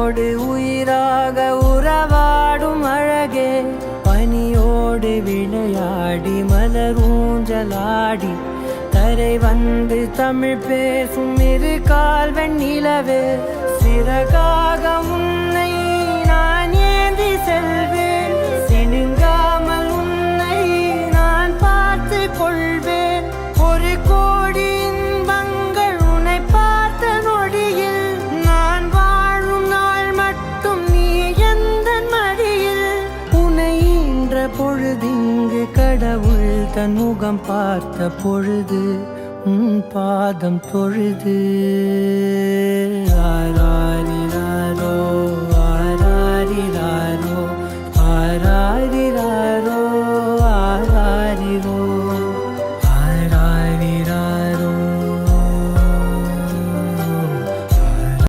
உன்னோடு உயிராக உறவாடும் அழகே, பனியோடு விளையாடி மலர் ஊஞ்சலாடி தரை வந்து தமிழ் பேசும் இரு கால் வெண்ணிலவே, சிறகாக உன்னை நான் ஏந்தி செல்வேன், சினுங்காமல் உன்னை நான் பார்த்து கொள்வேன். ஒரு கோடி இன்பங்கள் உன்னை பார்த்த நொடியில், நான் வாழும் நாள் மட்டும் நீ எந்த மடியில். உன்னை ஈன்ற பொழுதிங்கு கடவுள் தன் முகம் பார்த்த பொழுது உன் பாதம் தொழுது.